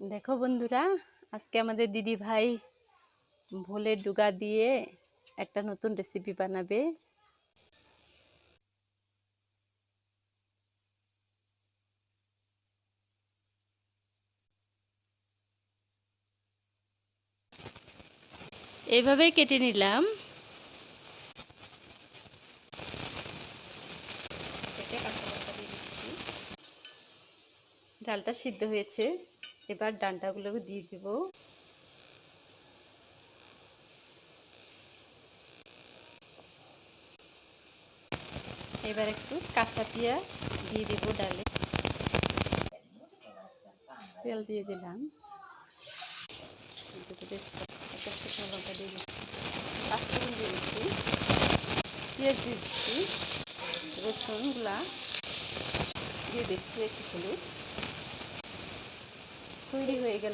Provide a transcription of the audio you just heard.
দেখো বন্ধুরা, আজকে আমাদের দিদি ভাই ভোলের ডুগা দিয়ে একটা নতুন রেসিপি বানাবে। এইভাবেই কেটে নিলাম। কেটে কাঁচা লঙ্কা দিয়ে দিচ্ছি। ডালটা সিদ্ধ হয়েছে, এবার ডাঁটাগুলোকে দিয়ে দেব। এবার একটু কাঁচা পেঁয়াজ দিয়ে দেব ডালে। তেল দিয়ে দিলাম। একটা শুকনো লঙ্কা দিয়ে দিচ্ছি, পাঁচফোড়ন দিয়ে দিচ্ছি, পেঁয়াজ দিয়ে দিচ্ছি, রসুনগুলা দিয়ে দিচ্ছি, একটু হলুদ। তৈরি হয়ে গেল